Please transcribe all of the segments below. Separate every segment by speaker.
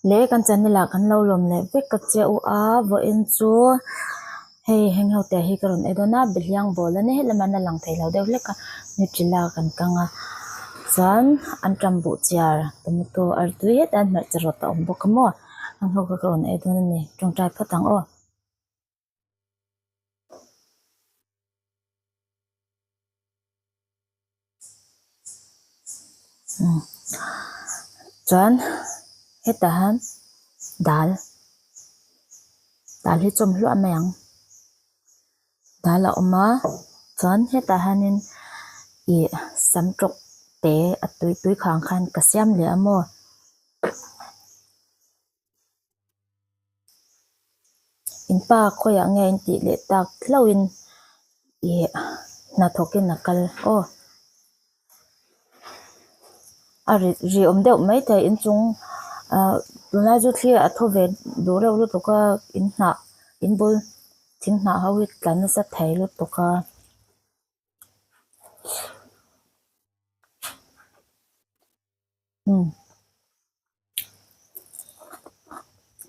Speaker 1: lẽ căn chân là căn lâu lồm lẽ với các chế a vợ in chúa hey heng hậu te hi karon edona bilyang bola ne helama na lang thei lo deuh leka nutrila kan kanga chan an trambu chiar tomato artui het an mar charot om bokamo an ho ka karon edona ne tong trai phatang o chan hetahan dal dal hi chom hlu amayang dal a oma chan hetahanin i samtrok te atui tui khang khan kasyam le amo in pa khoya nge in ti le tak thlawin i na thokin nakal o ri om deuh mai te in chung tuna ju thli a tho ve do reuh lu toka in hna in bul thing hna ho hi tlan sa thei lu toka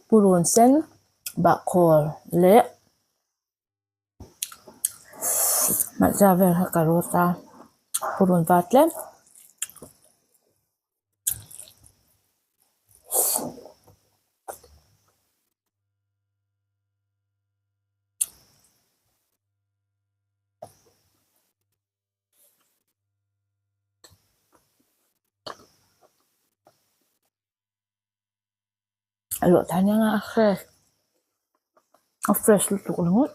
Speaker 1: purun sen ba khol le ma ja ver ha karota purun vatle alo thanya nga fresh lu tuk langut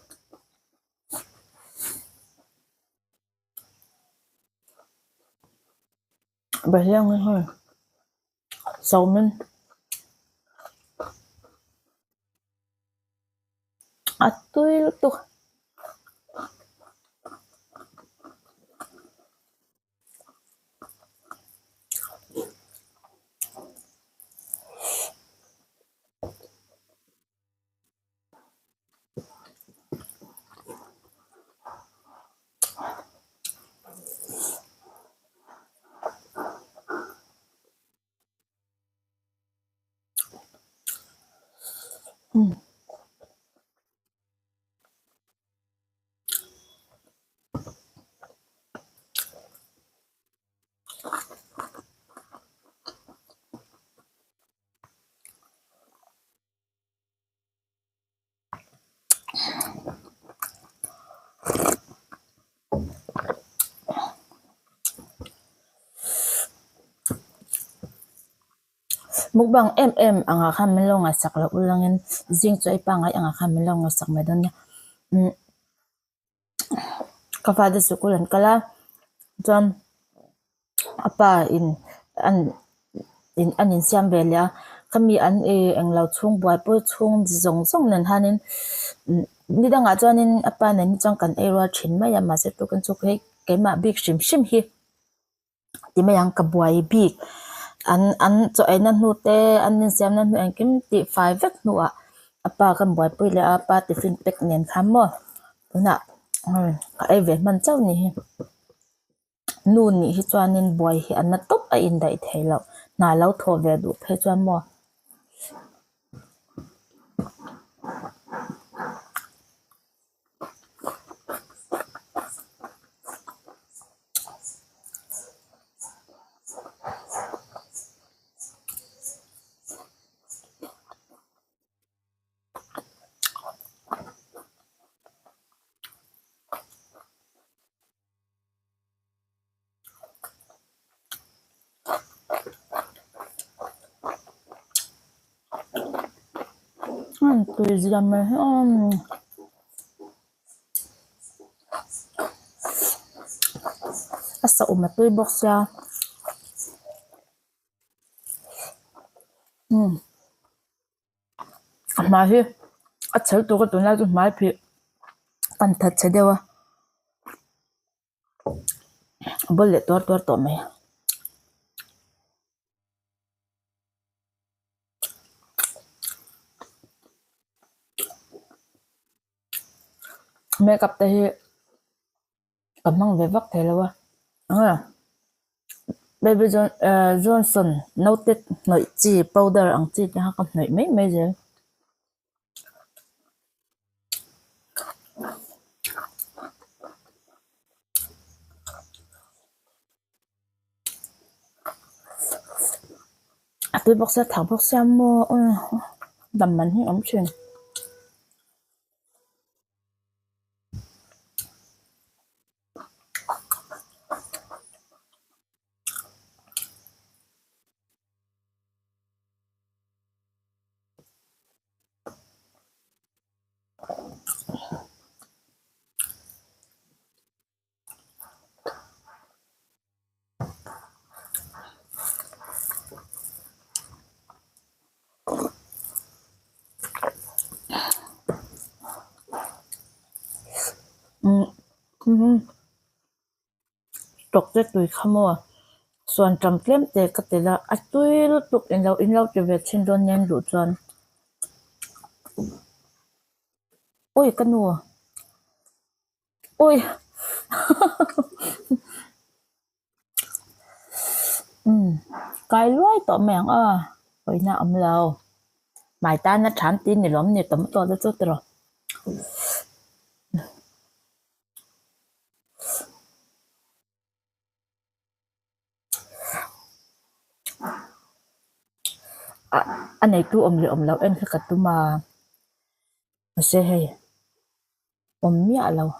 Speaker 1: bayang ha salmon atui lu tuk mukbang anga khan melonga sakla ulangin jing choi pangai anga khan melonga sak medon kafa de sukulan kala jam apa in anin siam velia kami an englo chung buai po chung zong zong nan hanin nidanga chuanin apa nan chang kan era thin mai ama se to kan chuk he kema big shim shim hi timayang ka buai big an cho ena nu te an nin siam nan nu angkim ti 5 vek nu a apa kan buai pui le apa ti fin pek nen kham mo tuna ka ai ve man chau ni hi nu ni hi chuanin buai hi an na top a in dai theilo na lo tho ve du phe chuan mo tui zia me asa uma tui box ya ma hi a chal tu ko tuna ju mai phi kan that che dewa bolle tor to me makeup te hi kamang ve vak thelawa Baby Johnson noted nội chi powder ang chi ha kan nội mấy giờ tôi bóc ra thằng bóc ra mua đầm mình ống chuyện trọc ra tuổi khăm muaส่วน trầm tlem te ka te la a tui lu tuk in lo te ve chin don nen lu chuan oi kanua oi cái luai to mèng oi na am lao mai ta na chan tin ni lom ni tom to da chu tro anh này tu om lao en ka tu ma se hey om mi a lao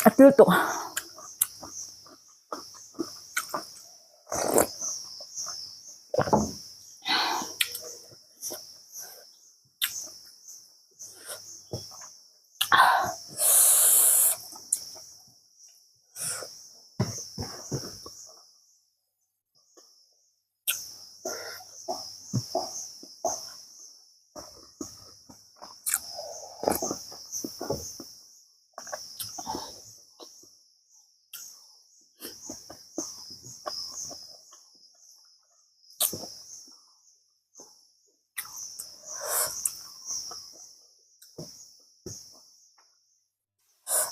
Speaker 1: a tu tu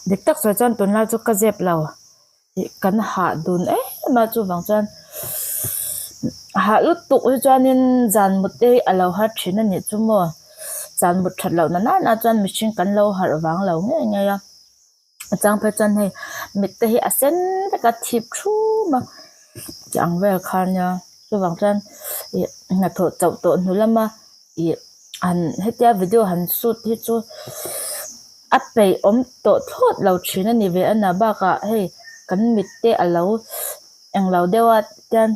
Speaker 1: dik tak so chan tun la chu ka zep lo kan ha dun ma chu wang chan ha lu tuk chuan in zan mut te alo ha thina ni chu mo zan mut that lo na chuan machine kan lo har wang lo nge ya chang pe chan hei mit te hi asen ka thip thu ma chang vel khan ya chu wang chan na tho chau to nulama an hetia video han shoot hi chu apei om to thot lo thina ni ve ana ba ka hei kan mit te alo eng lo dewa tan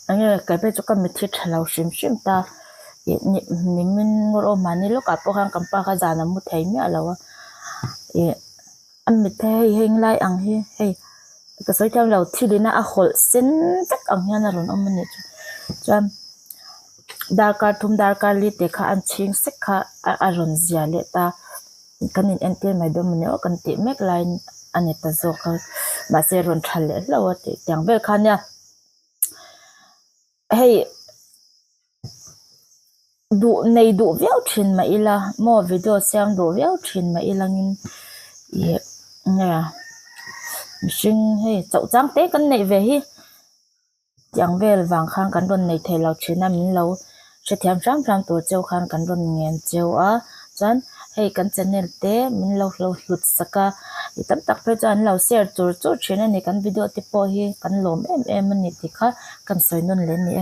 Speaker 1: anga ka pe chu ka mit thi thalo shim ta ni min ro mani lo ka po khang kam pa kha jana mu thei mi alo am mit the heng lai ang hi hei cái soi theo lâu thì đến à khol sen chắc ang nha na ron om ni cham darkar li te kha an ching sek kha a ron zia le ta kanin entel mai dom ne o kan ti mek line ani ta zo ka ba se ron thal le lo te tyang bel kha nya hey du nei du viau thin ma ila mo video siang du viau thin ma ilangin ye nga sing hey chau chang te kan nei ve hi tyang vel wang khang kan ron nei thelo thina min lo se thiam ram to cheu khan kan ron ngen cheu a chan hey kan channel te min lo hlut saka i tam tak pe chan lo share chur thina ni kan video te po hi kan lom em ni ti kha kan soi non le ni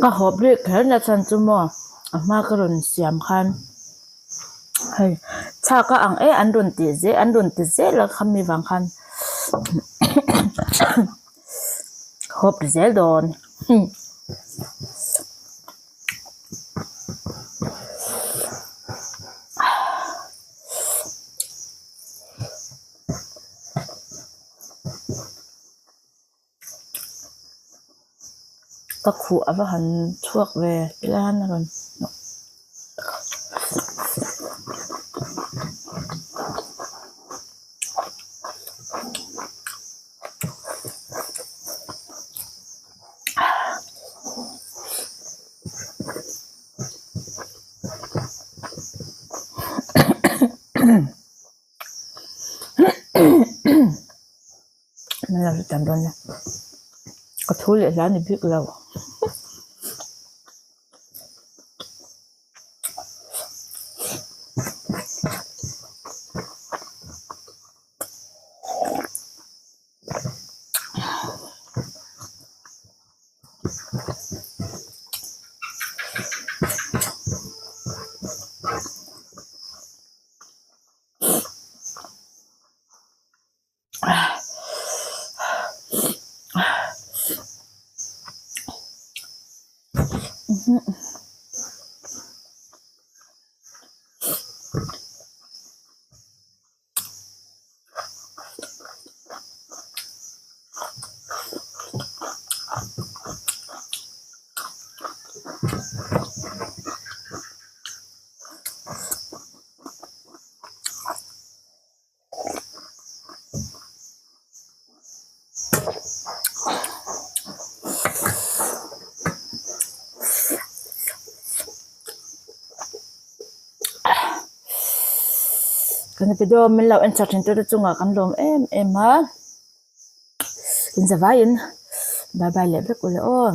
Speaker 1: ka hop ri kher na chan chu mo ma ka ron siam khan hey cha ka ang an ron ti ze la khami wang khan hop zel don ka khu ava han chuak ve lan ron nên là tạm đơn nha có thú lệ giá này biết lâu cái video mình lâu anh chặt trên tôi chung à căn lồng em ha in giờ vai in bye bye lệ biết của lệ ôn